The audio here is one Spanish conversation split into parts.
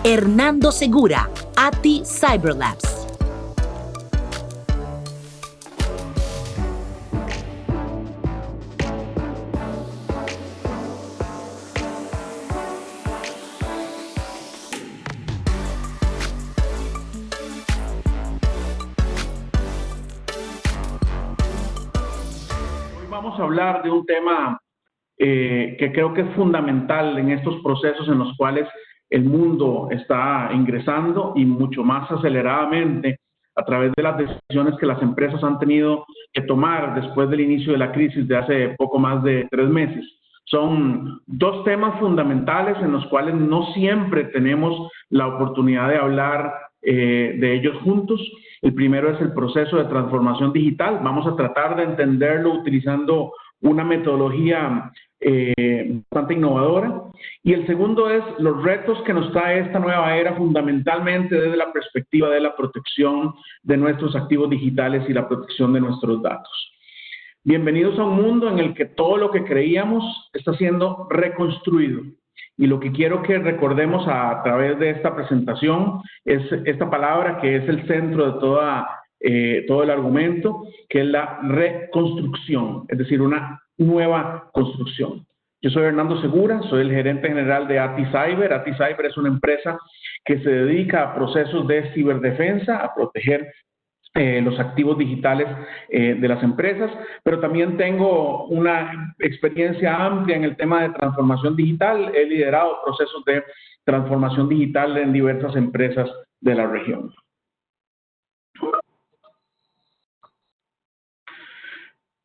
Hernando Segura, ATI Cyberlabs. Vamos a hablar de un tema que creo que es fundamental en estos procesos en los cuales el mundo está ingresando y mucho más aceleradamente a través de las decisiones que las empresas han tenido que tomar después del inicio de la crisis de hace poco más de 3 meses. Son dos temas fundamentales en los cuales no siempre tenemos la oportunidad de hablar de ellos juntos. El primero es el proceso de transformación digital. Vamos a tratar de entenderlo utilizando una metodología bastante innovadora. Y el segundo es los retos que nos trae esta nueva era, fundamentalmente desde la perspectiva de la protección de nuestros activos digitales y la protección de nuestros datos. Bienvenidos a un mundo en el que todo lo que creíamos está siendo reconstruido. Y lo que quiero que recordemos a través de esta presentación es esta palabra que es el centro de todo el argumento, que es la reconstrucción, es decir, una nueva construcción. Yo soy Hernando Segura, soy el gerente general de ATI Cyber. ATI Cyber es una empresa que se dedica a procesos de ciberdefensa, a proteger los activos digitales de las empresas, pero también tengo una experiencia amplia en el tema de transformación digital. He liderado procesos de transformación digital en diversas empresas de la región.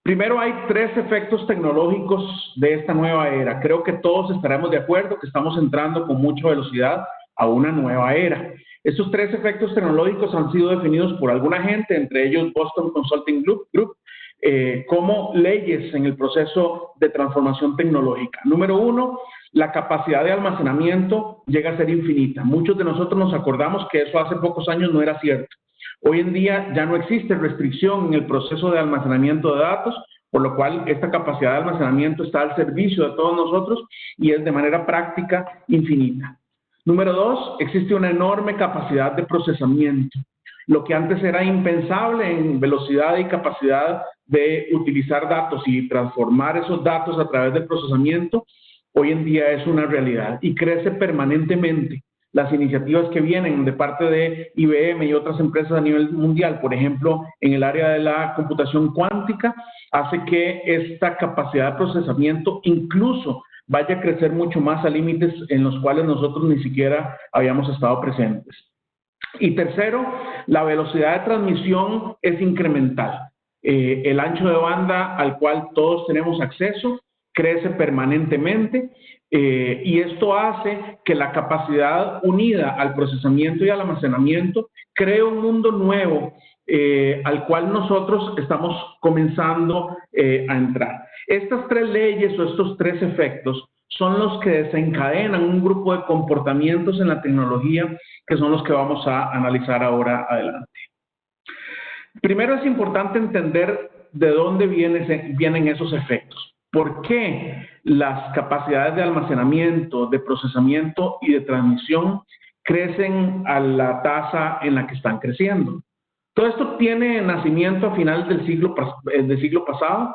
Primero, hay 3 efectos tecnológicos de esta nueva era. Creo que todos estaremos de acuerdo que estamos entrando con mucha velocidad a una nueva era. Estos 3 efectos tecnológicos han sido definidos por alguna gente, entre ellos Boston Consulting Group, como leyes en el proceso de transformación tecnológica. Número 1, la capacidad de almacenamiento llega a ser infinita. Muchos de nosotros nos acordamos que eso hace pocos años no era cierto. Hoy en día ya no existe restricción en el proceso de almacenamiento de datos, por lo cual esta capacidad de almacenamiento está al servicio de todos nosotros y es de manera práctica infinita. Número 2, existe una enorme capacidad de procesamiento. Lo que antes era impensable en velocidad y capacidad de utilizar datos y transformar esos datos a través del procesamiento, hoy en día es una realidad y crece permanentemente. Las iniciativas que vienen de parte de IBM y otras empresas a nivel mundial, por ejemplo, en el área de la computación cuántica, hace que esta capacidad de procesamiento incluso vaya a crecer mucho más a límites en los cuales nosotros ni siquiera habíamos estado presentes. Y tercero, la velocidad de transmisión es incremental. El ancho de banda al cual todos tenemos acceso crece permanentemente y esto hace que la capacidad unida al procesamiento y al almacenamiento cree un mundo nuevo al cual nosotros estamos comenzando a entrar. Estas 3 leyes o estos 3 efectos son los que desencadenan un grupo de comportamientos en la tecnología que son los que vamos a analizar ahora adelante. Primero es importante entender de dónde vienen esos efectos. ¿Por qué las capacidades de almacenamiento, de procesamiento y de transmisión crecen a la tasa en la que están creciendo? Todo esto tiene nacimiento a finales del siglo pasado.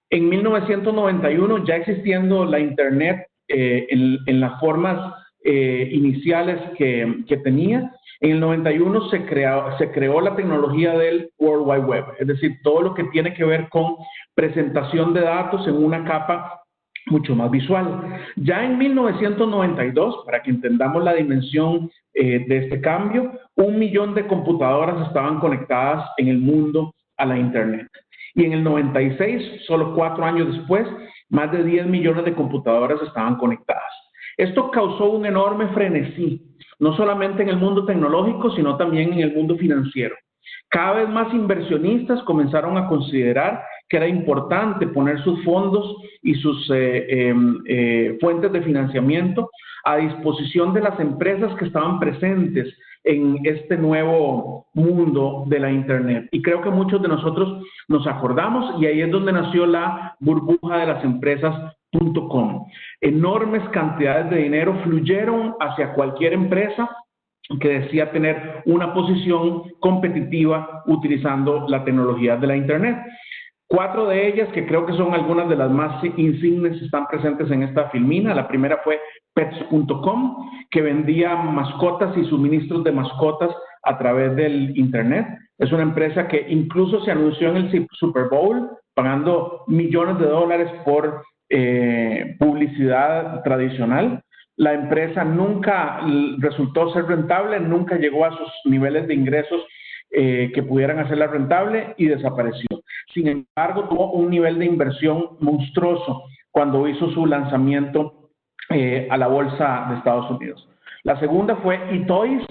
En 1991, ya existiendo la Internet en las formas iniciales que tenía, en el 91 se creó la tecnología del World Wide Web, es decir, todo lo que tiene que ver con presentación de datos en una capa mucho más visual. Ya en 1992, para que entendamos la dimensión de este cambio, 1 millón de computadoras estaban conectadas en el mundo a la Internet. Y en el 96, solo 4 años después, más de 10 millones de computadoras estaban conectadas. Esto causó un enorme frenesí, no solamente en el mundo tecnológico, sino también en el mundo financiero. Cada vez más inversionistas comenzaron a considerar que era importante poner sus fondos y sus fuentes de financiamiento a disposición de las empresas que estaban presentes en este nuevo mundo de la Internet. Y creo que muchos de nosotros nos acordamos, y ahí es donde nació la burbuja de las empresas .com. Enormes cantidades de dinero fluyeron hacia cualquier empresa que decía tener una posición competitiva utilizando la tecnología de la Internet. 4 de ellas, que creo que son algunas de las más insignes, están presentes en esta filmina. La primera fue Pets.com, que vendía mascotas y suministros de mascotas a través del Internet. Es una empresa que incluso se anunció en el Super Bowl, pagando millones de dólares por publicidad tradicional. La empresa nunca resultó ser rentable, nunca llegó a sus niveles de ingresos que pudieran hacerla rentable y desapareció. Sin embargo, tuvo un nivel de inversión monstruoso cuando hizo su lanzamiento a la bolsa de Estados Unidos. La segunda fue eToys,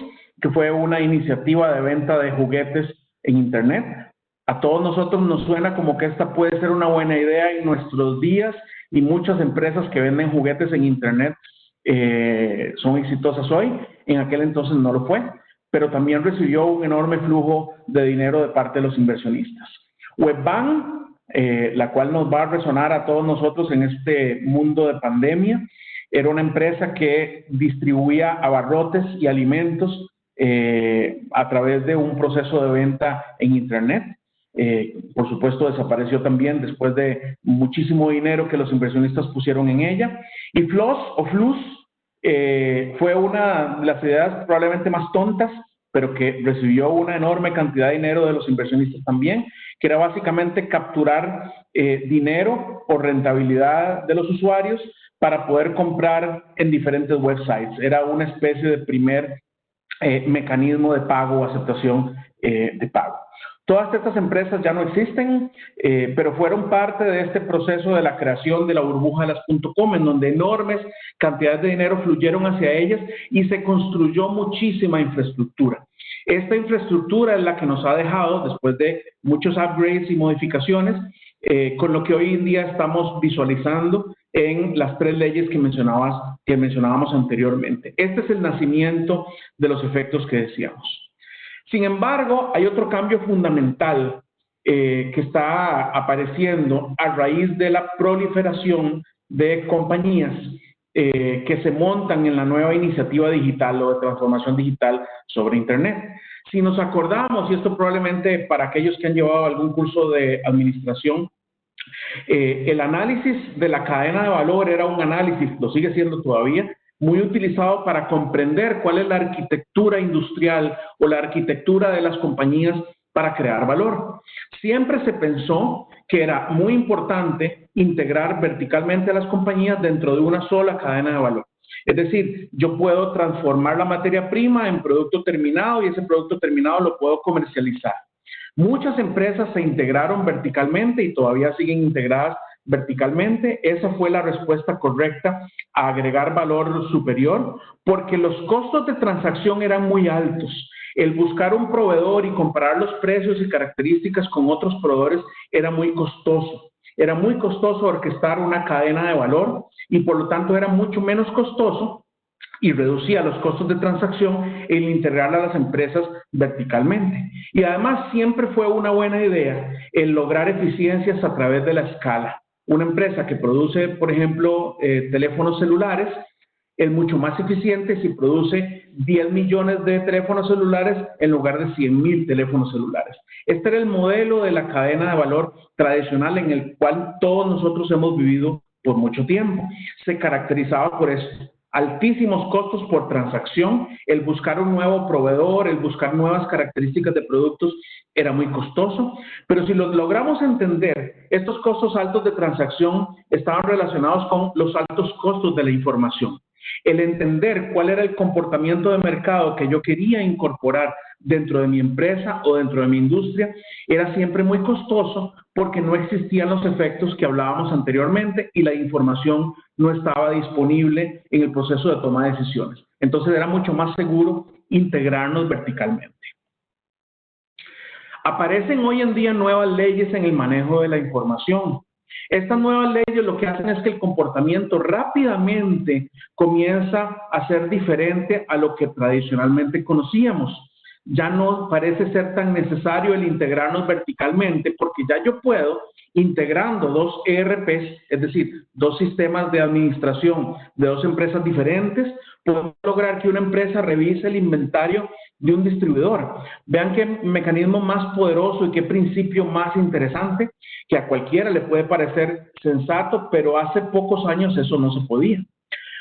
que fue una iniciativa de venta de juguetes en Internet. A todos nosotros nos suena como que esta puede ser una buena idea en nuestros días, y muchas empresas que venden juguetes en Internet son exitosas hoy. En aquel entonces no lo fue, pero también recibió un enorme flujo de dinero de parte de los inversionistas. Webvan, la cual nos va a resonar a todos nosotros en este mundo de pandemia, era una empresa que distribuía abarrotes y alimentos a través de un proceso de venta en Internet. Por supuesto, desapareció también después de muchísimo dinero que los inversionistas pusieron en ella. Y Flus fue una de las ideas probablemente más tontas, pero que recibió una enorme cantidad de dinero de los inversionistas también, que era básicamente capturar dinero o rentabilidad de los usuarios para poder comprar en diferentes websites. Era una especie de primer mecanismo de pago o aceptación de pago. Todas estas empresas ya no existen, pero fueron parte de este proceso de la creación de la burbuja de las .com, en donde enormes cantidades de dinero fluyeron hacia ellas y se construyó muchísima infraestructura. Esta infraestructura es la que nos ha dejado, después de muchos upgrades y modificaciones, con lo que hoy en día estamos visualizando en las 3 leyes que mencionábamos anteriormente. Este es el nacimiento de los efectos que decíamos. Sin embargo, hay otro cambio fundamental que está apareciendo a raíz de la proliferación de compañías que se montan en la nueva iniciativa digital o de transformación digital sobre Internet. Si nos acordamos, y esto probablemente para aquellos que han llevado algún curso de administración, el análisis de la cadena de valor era un análisis, lo sigue siendo todavía, muy utilizado para comprender cuál es la arquitectura industrial o la arquitectura de las compañías para crear valor. Siempre se pensó que era muy importante integrar verticalmente a las compañías dentro de una sola cadena de valor. Es decir, yo puedo transformar la materia prima en producto terminado y ese producto terminado lo puedo comercializar. Muchas empresas se integraron verticalmente y todavía siguen integradas verticalmente. Esa fue la respuesta correcta a agregar valor superior, porque los costos de transacción eran muy altos. El buscar un proveedor y comparar los precios y características con otros proveedores era muy costoso. Era muy costoso orquestar una cadena de valor y por lo tanto era mucho menos costoso y reducía los costos de transacción el integrar a las empresas verticalmente. Y además siempre fue una buena idea el lograr eficiencias a través de la escala. Una empresa que produce, por ejemplo, teléfonos celulares, es mucho más eficiente si produce 10 millones de teléfonos celulares en lugar de 100,000 teléfonos celulares. Este era el modelo de la cadena de valor tradicional en el cual todos nosotros hemos vivido por mucho tiempo. Se caracterizaba por esto: altísimos costos por transacción, el buscar un nuevo proveedor, el buscar nuevas características de productos era muy costoso, pero si los logramos entender, estos costos altos de transacción estaban relacionados con los altos costos de la información. El entender cuál era el comportamiento de mercado que yo quería incorporar dentro de mi empresa o dentro de mi industria era siempre muy costoso porque no existían los efectos que hablábamos anteriormente y la información no estaba disponible en el proceso de toma de decisiones. Entonces era mucho más seguro integrarnos verticalmente. Aparecen hoy en día nuevas leyes en el manejo de la información. Estas nuevas leyes lo que hacen es que el comportamiento rápidamente comienza a ser diferente a lo que tradicionalmente conocíamos. ya no parece ser tan necesario el integrarnos verticalmente, porque ya yo puedo, integrando dos ERPs, es decir, dos sistemas de administración de dos empresas diferentes, puedo lograr que una empresa revise el inventario de un distribuidor. Vean qué mecanismo más poderoso y qué principio más interesante, que a cualquiera le puede parecer sensato, pero hace pocos años eso no se podía.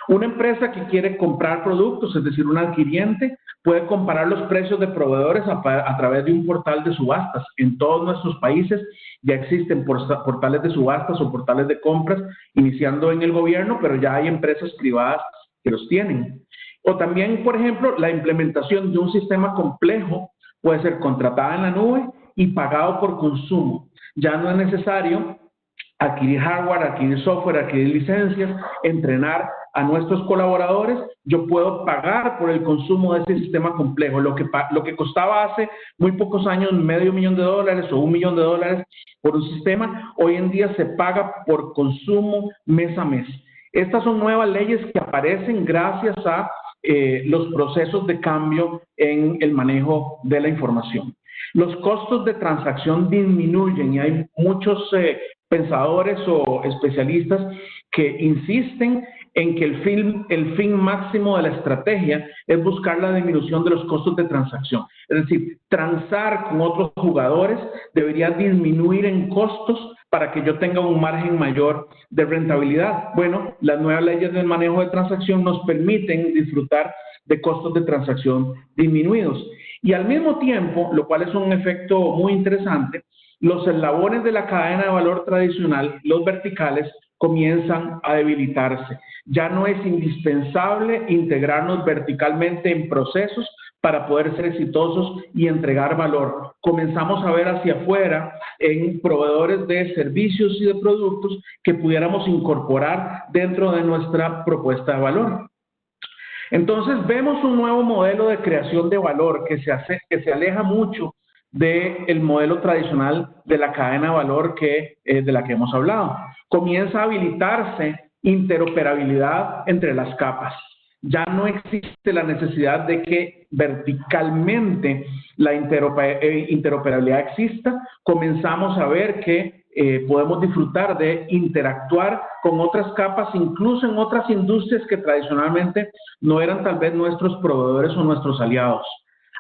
Una empresa que quiere comprar productos, es decir, un adquiriente, puede comparar los precios de proveedores a través de un portal de subastas. En todos nuestros países ya existen portales de subastas o portales de compras, iniciando en el gobierno, pero ya hay empresas privadas que los tienen. O también, por ejemplo, la implementación de un sistema complejo puede ser contratada en la nube y pagado por consumo. Ya no es necesario adquirir hardware, adquirir software, adquirir licencias, entrenar a nuestros colaboradores. Yo puedo pagar por el consumo de ese sistema complejo. Lo que costaba hace muy pocos años $500,000 o $1 millón por un sistema, hoy en día se paga por consumo mes a mes. Estas son nuevas leyes que aparecen gracias a los procesos de cambio en el manejo de la información. Los costos de transacción disminuyen y hay muchos pensadores o especialistas que insisten en que el fin máximo de la estrategia es buscar la disminución de los costos de transacción. Es decir, transar con otros jugadores debería disminuir en costos para que yo tenga un margen mayor de rentabilidad. Bueno, las nuevas leyes del manejo de transacción nos permiten disfrutar de costos de transacción disminuidos. Y al mismo tiempo, lo cual es un efecto muy interesante, los eslabones de la cadena de valor tradicional, los verticales, comienzan a debilitarse. Ya no es indispensable integrarnos verticalmente en procesos para poder ser exitosos y entregar valor. Comenzamos a ver hacia afuera en proveedores de servicios y de productos que pudiéramos incorporar dentro de nuestra propuesta de valor. Entonces vemos un nuevo modelo de creación de valor que se aleja mucho del modelo tradicional de la cadena de valor de la que hemos hablado. Comienza a habilitarse interoperabilidad entre las capas. Ya no existe la necesidad de que verticalmente la interoperabilidad exista. Comenzamos a ver que podemos disfrutar de interactuar con otras capas, incluso en otras industrias que tradicionalmente no eran tal vez nuestros proveedores o nuestros aliados.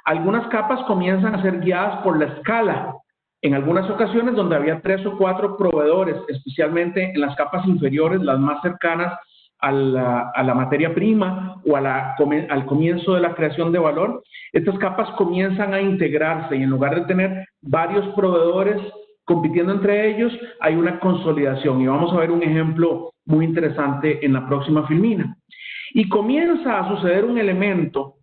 Algunas capas comienzan a ser guiadas por la escala. En algunas ocasiones donde había 3 o 4 proveedores, especialmente en las capas inferiores, las más cercanas a la materia prima o al comienzo de la creación de valor, estas capas comienzan a integrarse y en lugar de tener varios proveedores compitiendo entre ellos, hay una consolidación. Y vamos a ver un ejemplo muy interesante en la próxima filmina. Y comienza a suceder un elemento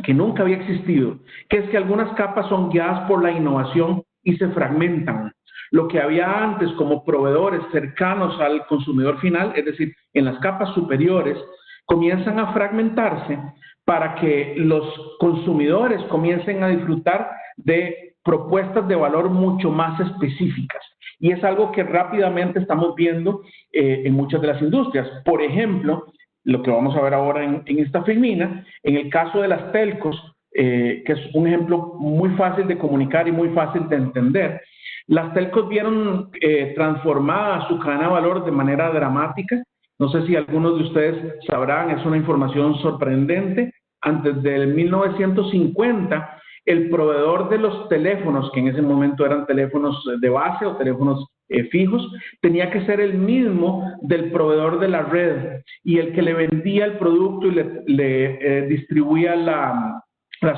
que nunca había existido, que es que algunas capas son guiadas por la innovación y se fragmentan. Lo que había antes como proveedores cercanos al consumidor final, es decir, en las capas superiores, comienzan a fragmentarse para que los consumidores comiencen a disfrutar de propuestas de valor mucho más específicas. Y es algo que rápidamente estamos viendo en muchas de las industrias. Por ejemplo, lo que vamos a ver ahora en esta filmina, en el caso de las telcos, que es un ejemplo muy fácil de comunicar y muy fácil de entender, las telcos vieron transformada su cadena de valor de manera dramática. No sé si algunos de ustedes sabrán, es una información sorprendente. Antes del 1950, el proveedor de los teléfonos, que en ese momento eran teléfonos de base o teléfonos fijos, tenía que ser el mismo del proveedor de la red y el que le vendía el producto y le distribuía la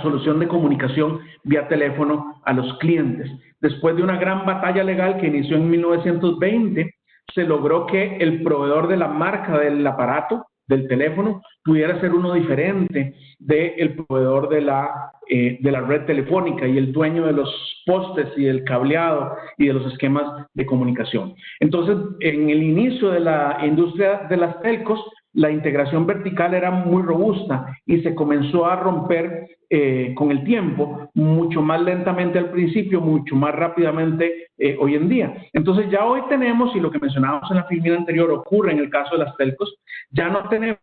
solución de comunicación vía teléfono a los clientes. Después de una gran batalla legal que inició en 1920, se logró que el proveedor de la marca del aparato, del teléfono, pudiera ser uno diferente del proveedor de la red telefónica y el dueño de los postes y del cableado y de los esquemas de comunicación. Entonces, en el inicio de la industria de las telcos, la integración vertical era muy robusta y se comenzó a romper con el tiempo, mucho más lentamente al principio, mucho más rápidamente hoy en día. Entonces ya hoy tenemos, y lo que mencionábamos en la filmina anterior ocurre en el caso de las telcos, ya no tenemos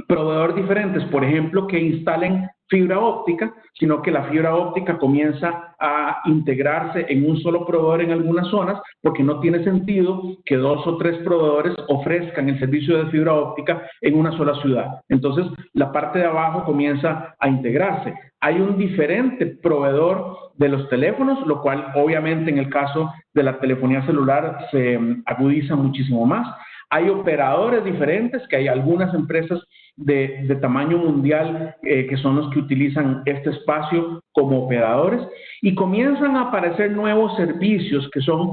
proveedores diferentes, por ejemplo, que instalen fibra óptica, sino que la fibra óptica comienza a integrarse en un solo proveedor en algunas zonas, porque no tiene sentido que 2 o 3 proveedores ofrezcan el servicio de fibra óptica en una sola ciudad. Entonces, la parte de abajo comienza a integrarse. Hay un diferente proveedor de los teléfonos, lo cual obviamente en el caso de la telefonía celular se agudiza muchísimo más. Hay operadores diferentes, que hay algunas empresas de tamaño mundial que son los que utilizan este espacio como operadores, y comienzan a aparecer nuevos servicios que son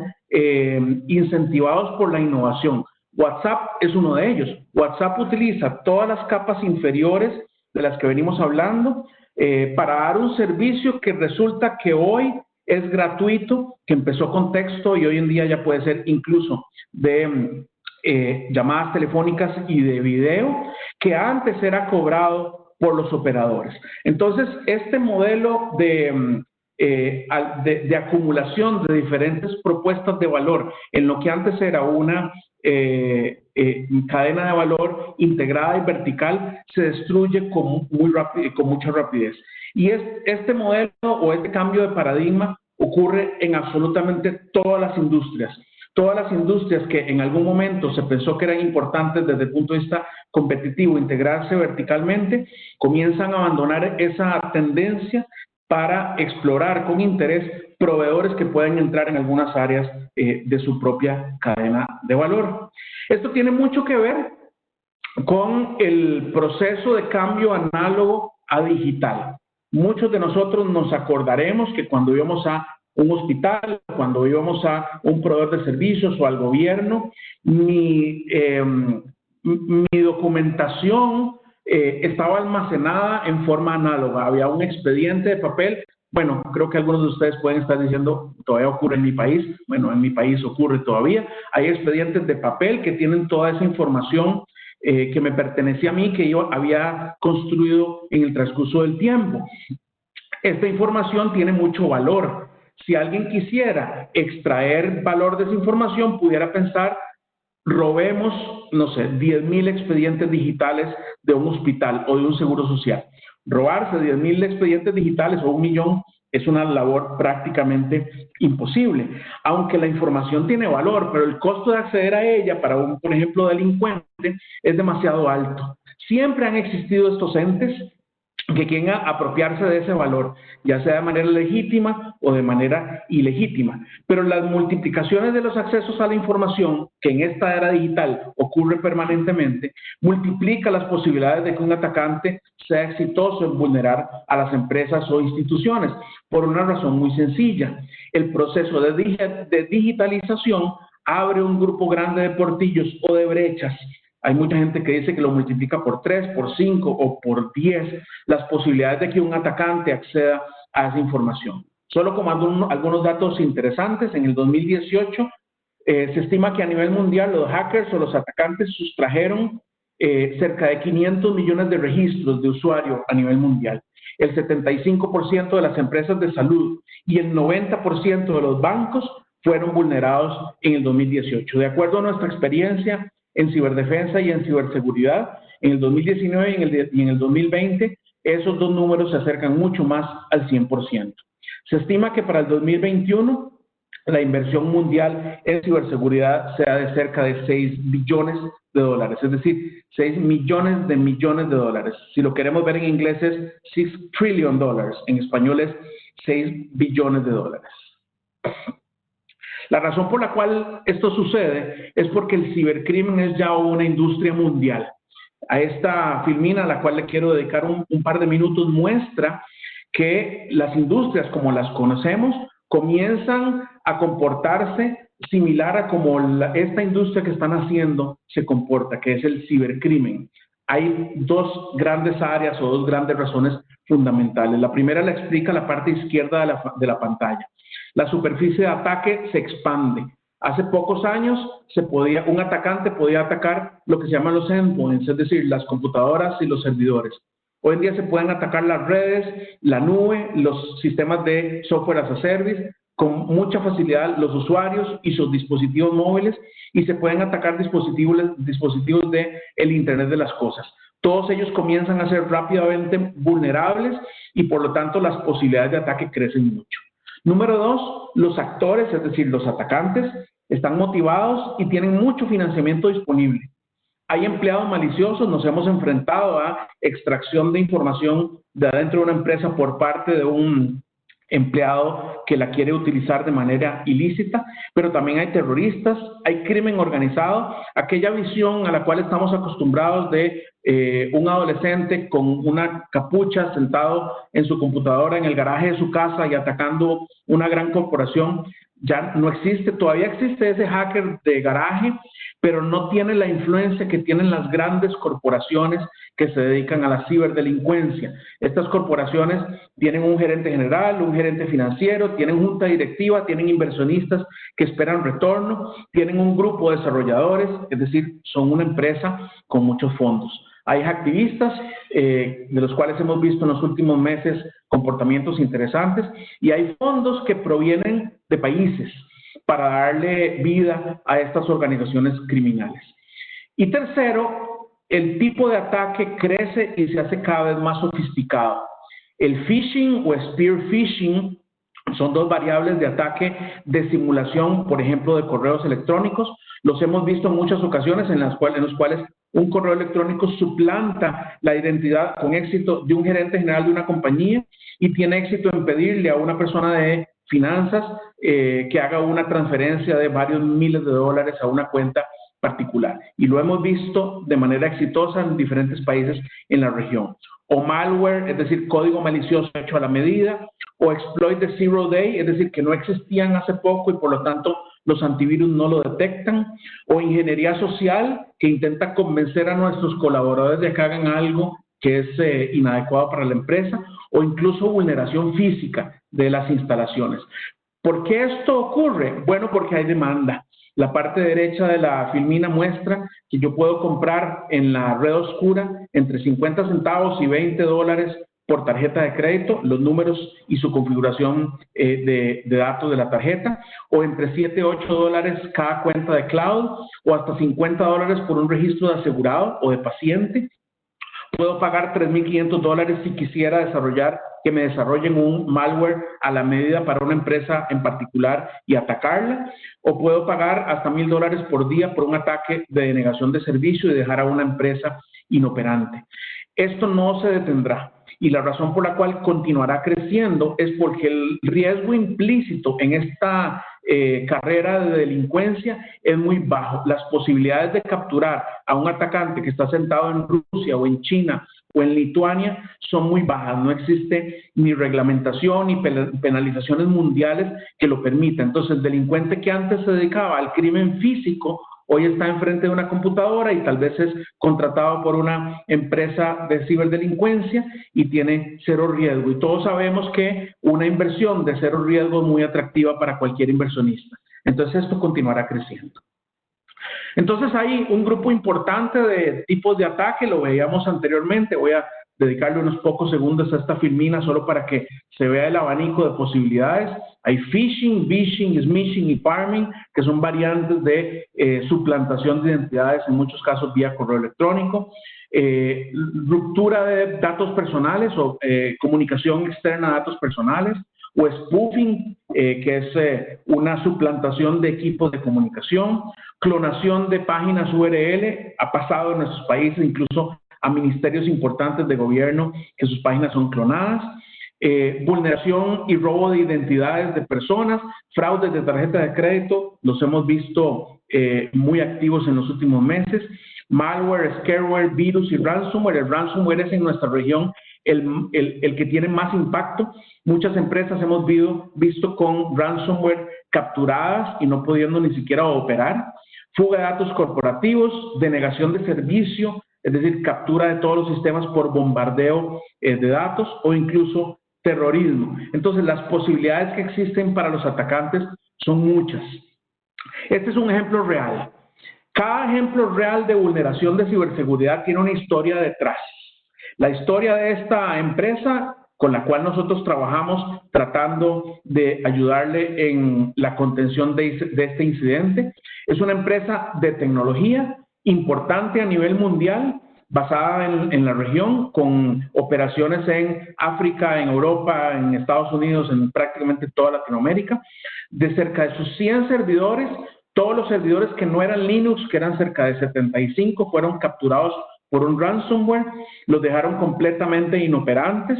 incentivados por la innovación. WhatsApp es uno de ellos. WhatsApp utiliza todas las capas inferiores de las que venimos hablando para dar un servicio que resulta que hoy es gratuito, que empezó con texto y hoy en día ya puede ser incluso de llamadas telefónicas y de video, que antes era cobrado por los operadores. Entonces, este modelo de acumulación de diferentes propuestas de valor en lo que antes era una cadena de valor integrada y vertical, se destruye con mucha rapidez. Y este modelo o este cambio de paradigma ocurre en absolutamente todas las industrias. Todas las industrias que en algún momento se pensó que eran importantes desde el punto de vista competitivo, integrarse verticalmente, comienzan a abandonar esa tendencia para explorar con interés proveedores que pueden entrar en algunas áreas de su propia cadena de valor. Esto tiene mucho que ver con el proceso de cambio análogo a digital. Muchos de nosotros nos acordaremos que cuando íbamos a un hospital, cuando íbamos a un proveedor de servicios o al gobierno, mi documentación estaba almacenada en forma análoga. Había un expediente de papel. Bueno, creo que algunos de ustedes pueden estar diciendo, todavía ocurre en mi país. Bueno, en mi país ocurre todavía. Hay expedientes de papel que tienen toda esa información que me pertenecía a mí, que yo había construido en el transcurso del tiempo. Esta información tiene mucho valor. Si alguien quisiera extraer valor de esa información, pudiera pensar, robemos, no sé, 10,000 expedientes digitales de un hospital o de un seguro social. Robarse 10,000 expedientes digitales o 1,000,000 es una labor prácticamente imposible. Aunque la información tiene valor, pero el costo de acceder a ella para un, por ejemplo, delincuente es demasiado alto. Siempre han existido estos entes que quieren apropiarse de ese valor, ya sea de manera legítima o de manera ilegítima. Pero las multiplicaciones de los accesos a la información, que en esta era digital ocurre permanentemente, multiplica las posibilidades de que un atacante sea exitoso en vulnerar a las empresas o instituciones, por una razón muy sencilla. El proceso de digitalización abre un grupo grande de portillos o de brechas. Hay mucha gente que dice que lo multiplica por 3, por 5 o por 10 las posibilidades de que un atacante acceda a esa información. Solo como algunos datos interesantes, en el 2018 se estima que a nivel mundial los hackers o los atacantes sustrajeron cerca de 500 millones de registros de usuario a nivel mundial. El 75% de las empresas de salud y el 90% de los bancos fueron vulnerados en el 2018. De acuerdo a nuestra experiencia en ciberdefensa y en ciberseguridad, en el 2019 y en el 2020, esos dos números se acercan mucho más al 100%. Se estima que para el 2021 la inversión mundial en ciberseguridad sea de cerca de 6 billones de dólares, es decir, 6 millones de dólares. Si lo queremos ver en inglés es $6 trillion, en español es 6 billones de dólares. La razón por la cual esto sucede es porque el cibercrimen es ya una industria mundial. A esta filmina, a la cual le quiero dedicar un par de minutos, muestra que las industrias como las conocemos comienzan a comportarse similar a como esta industria que están haciendo se comporta, que es el cibercrimen. Hay dos grandes áreas o dos grandes razones fundamentales. La primera la explica la parte izquierda de la pantalla. La superficie de ataque se expande. Hace pocos años un atacante podía atacar lo que se llaman los endpoints, es decir, las computadoras y los servidores. Hoy en día se pueden atacar las redes, la nube, los sistemas de software as a service, con mucha facilidad los usuarios y sus dispositivos móviles, y se pueden atacar dispositivos de el Internet de las cosas. todos ellos comienzan a ser rápidamente vulnerables y por lo tanto las posibilidades de ataque crecen mucho. Número 2, los actores, es decir, los atacantes, están motivados y tienen mucho financiamiento disponible. Hay empleados maliciosos, nos hemos enfrentado a extracción de información de adentro de una empresa por parte de un empleado que la quiere utilizar de manera ilícita, pero también hay terroristas, hay crimen organizado, aquella visión a la cual estamos acostumbrados de un adolescente con una capucha sentado en su computadora en el garaje de su casa y atacando una gran corporación. Ya no existe, todavía existe ese hacker de garaje, pero no tiene la influencia que tienen las grandes corporaciones que se dedican a la ciberdelincuencia. Estas corporaciones tienen un gerente general, un gerente financiero, tienen junta directiva, tienen inversionistas que esperan retorno, tienen un grupo de desarrolladores, es decir, son una empresa con muchos fondos. Hay activistas, de los cuales hemos visto en los últimos meses comportamientos interesantes, y hay fondos que provienen de países para darle vida a estas organizaciones criminales. Y tercero, el tipo de ataque crece y se hace cada vez más sofisticado. El phishing o spear phishing son dos variables de ataque de simulación, por ejemplo, de correos electrónicos. Los hemos visto en muchas ocasiones en los cuales un correo electrónico suplanta la identidad con éxito de un gerente general de una compañía y tiene éxito en pedirle a una persona de finanzas que haga una transferencia de varios miles de dólares a una cuenta particular. Y lo hemos visto de manera exitosa en diferentes países en la región. O malware, es decir, código malicioso hecho a la medida, o exploit de zero day, es decir, que no existían hace poco y por lo tanto los antivirus no lo detectan, o ingeniería social que intenta convencer a nuestros colaboradores de que hagan algo que es inadecuado para la empresa, o incluso vulneración física de las instalaciones. ¿Por qué esto ocurre? Bueno, porque hay demanda. La parte derecha de la filmina muestra que yo puedo comprar en la red oscura entre 50 centavos y 20 dólares por tarjeta de crédito, los números y su configuración de datos de la tarjeta, o entre 7 y 8 dólares cada cuenta de cloud, o hasta 50 dólares por un registro de asegurado o de paciente. Puedo pagar $3,500 si quisiera que me desarrollen un malware a la medida para una empresa en particular y atacarla, o puedo pagar hasta $1,000 por día por un ataque de denegación de servicio y dejar a una empresa inoperante. Esto no se detendrá. Y la razón por la cual continuará creciendo es porque el riesgo implícito en esta carrera de delincuencia es muy bajo. Las posibilidades de capturar a un atacante que está sentado en Rusia o en China o en Lituania son muy bajas. No existe ni reglamentación ni penalizaciones mundiales que lo permitan. Entonces, el delincuente que antes se dedicaba al crimen físico hoy está enfrente de una computadora y tal vez es contratado por una empresa de ciberdelincuencia y tiene cero riesgo. Y todos sabemos que una inversión de cero riesgo es muy atractiva para cualquier inversionista. Entonces esto continuará creciendo. Entonces hay un grupo importante de tipos de ataque, lo veíamos anteriormente. Voy a dedicarle unos pocos segundos a esta filmina solo para que se vea el abanico de posibilidades. Hay phishing, vishing, smishing y farming, que son variantes de suplantación de identidades, en muchos casos vía correo electrónico. Ruptura de datos personales o comunicación externa a datos personales, o spoofing, que es una suplantación de equipos de comunicación. Clonación de páginas URL, ha pasado en nuestros países, incluso a ministerios importantes de gobierno que sus páginas son clonadas. Vulneración y robo de identidades de personas, fraudes de tarjeta de crédito, los hemos visto muy activos en los últimos meses. Malware, scareware, virus y ransomware. El ransomware es en nuestra región el que tiene más impacto. Muchas empresas hemos visto con ransomware capturadas y no pudiendo ni siquiera operar. Fuga de datos corporativos, denegación de servicio, es decir, captura de todos los sistemas por bombardeo de datos, o incluso terrorismo. Entonces, las posibilidades que existen para los atacantes son muchas. Este es un ejemplo real. Cada ejemplo real de vulneración de ciberseguridad tiene una historia detrás. La historia de esta empresa con la cual nosotros trabajamos tratando de ayudarle en la contención de este incidente, es una empresa de tecnología importante a nivel mundial, basada en la región, con operaciones en África, en Europa, en Estados Unidos, en prácticamente toda Latinoamérica. De cerca de sus 100 servidores, todos los servidores que no eran Linux, que eran cerca de 75, fueron capturados por un ransomware, los dejaron completamente inoperantes.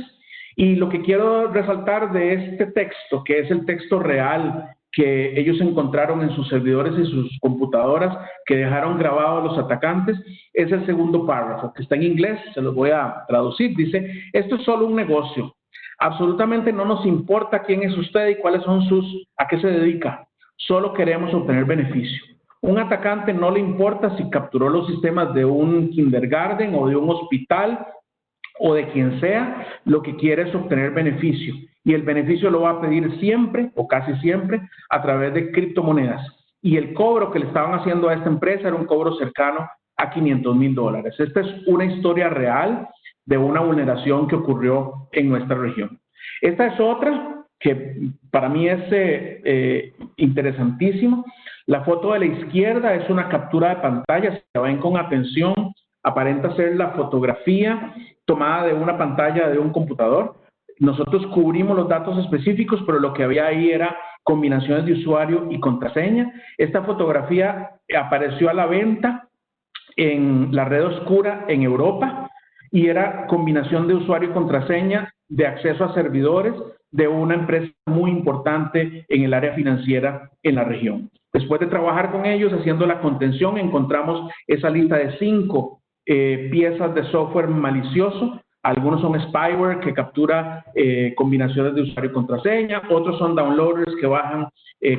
Y lo que quiero resaltar de este texto, que es el texto real que ellos encontraron en sus servidores y sus computadoras, que dejaron grabados los atacantes, es el segundo párrafo, que está en inglés, se los voy a traducir. Dice: esto es solo un negocio. Absolutamente no nos importa quién es usted y cuáles son a qué se dedica. Solo queremos obtener beneficio. Un atacante no le importa si capturó los sistemas de un kindergarten o de un hospital o de quien sea, lo que quiere es obtener beneficio. Y el beneficio lo va a pedir siempre, o casi siempre, a través de criptomonedas. Y el cobro que le estaban haciendo a esta empresa era un cobro cercano a $500,000. Esta es una historia real de una vulneración que ocurrió en nuestra región. Esta es otra que para mí es interesantísima. La foto de la izquierda es una captura de pantalla. Si la ven con atención, aparenta ser la fotografía tomada de una pantalla de un computador. Nosotros cubrimos los datos específicos, pero lo que había ahí era combinaciones de usuario y contraseña. Esta fotografía apareció a la venta en la red oscura en Europa y era combinación de usuario y contraseña de acceso a servidores de una empresa muy importante en el área financiera en la región. Después de trabajar con ellos haciendo la contención, encontramos esa lista de 5 piezas de software malicioso. Algunos son spyware, que captura combinaciones de usuario y contraseña. Otros son downloaders que bajan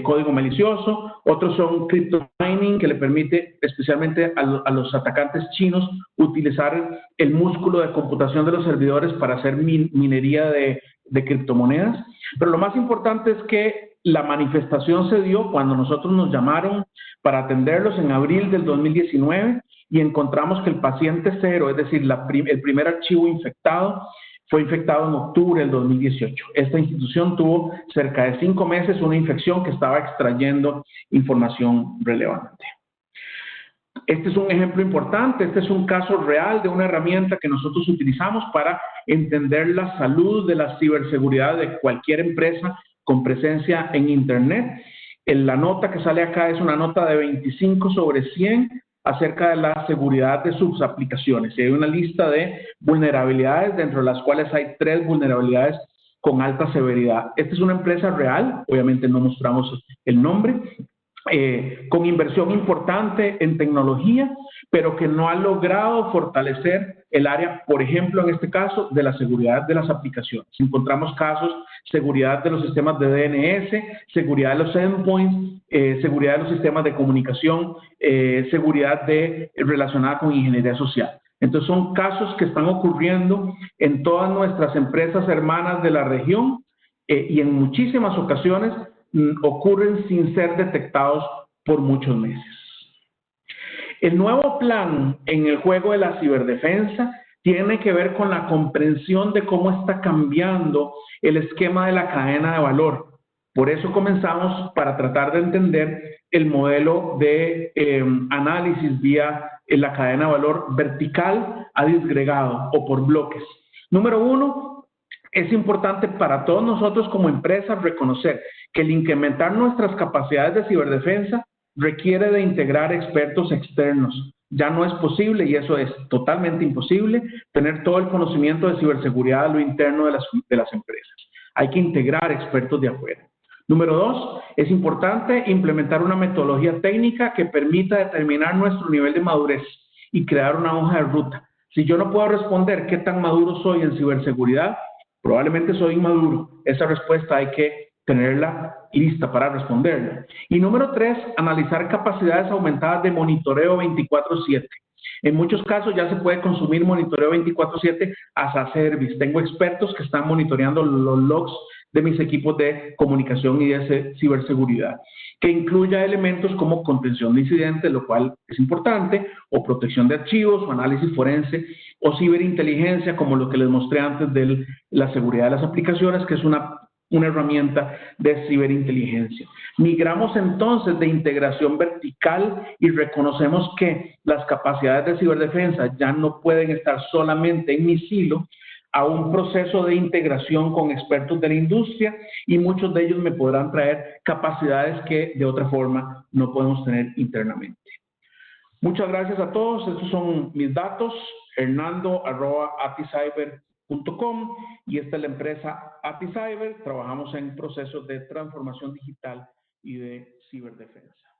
código malicioso. Otros son crypto mining, que le permite especialmente a los atacantes chinos utilizar el músculo de computación de los servidores para hacer minería de criptomonedas. Pero lo más importante es que la manifestación se dio cuando nosotros nos llamaron para atenderlos en abril del 2019 y encontramos que el paciente cero, es decir, el primer archivo infectado, fue infectado en octubre del 2018. Esta institución tuvo cerca de 5 meses una infección que estaba extrayendo información relevante. Este es un ejemplo importante, este es un caso real de una herramienta que nosotros utilizamos para entender la salud de la ciberseguridad de cualquier empresa con presencia en Internet. La nota que sale acá es una nota de 25 sobre 100 acerca de la seguridad de sus aplicaciones. Y hay una lista de vulnerabilidades, dentro de las cuales hay 3 vulnerabilidades con alta severidad. Esta es una empresa real, obviamente no mostramos el nombre, con inversión importante en tecnología, pero que no ha logrado fortalecer el área, por ejemplo, en este caso, de la seguridad de las aplicaciones. Encontramos casos: seguridad de los sistemas de DNS, seguridad de los endpoints, seguridad de los sistemas de comunicación, seguridad relacionada con ingeniería social. Entonces, son casos que están ocurriendo en todas nuestras empresas hermanas de la región y en muchísimas ocasiones ocurren sin ser detectados por muchos meses. El nuevo plan en el juego de la ciberdefensa tiene que ver con la comprensión de cómo está cambiando el esquema de la cadena de valor. Por eso comenzamos para tratar de entender el modelo de análisis vía la cadena de valor vertical a disgregado o por bloques. Número 1, es importante para todos nosotros como empresas reconocer que el incrementar nuestras capacidades de ciberdefensa requiere de integrar expertos externos. Ya no es posible, y eso es totalmente imposible, tener todo el conocimiento de ciberseguridad a lo interno de las empresas. Hay que integrar expertos de afuera. Número 2, es importante implementar una metodología técnica que permita determinar nuestro nivel de madurez y crear una hoja de ruta. Si yo no puedo responder qué tan maduro soy en ciberseguridad, probablemente soy inmaduro. Esa respuesta hay que tenerla lista para responderla. Y número 3, analizar capacidades aumentadas de monitoreo 24/7. En muchos casos ya se puede consumir monitoreo 24/7 as a service. Tengo expertos que están monitoreando los logs de mis equipos de comunicación y de ciberseguridad, que incluya elementos como contención de incidentes, lo cual es importante, o protección de archivos, o análisis forense, o ciberinteligencia, como lo que les mostré antes de la seguridad de las aplicaciones, que es una una herramienta de ciberinteligencia. Migramos entonces de integración vertical y reconocemos que las capacidades de ciberdefensa ya no pueden estar solamente en mi silo, a un proceso de integración con expertos de la industria, y muchos de ellos me podrán traer capacidades que de otra forma no podemos tener internamente. Muchas gracias a todos. Estos son mis datos, hernando@aticyber.com, y esta es la empresa Aticyber. Trabajamos en procesos de transformación digital y de ciberdefensa.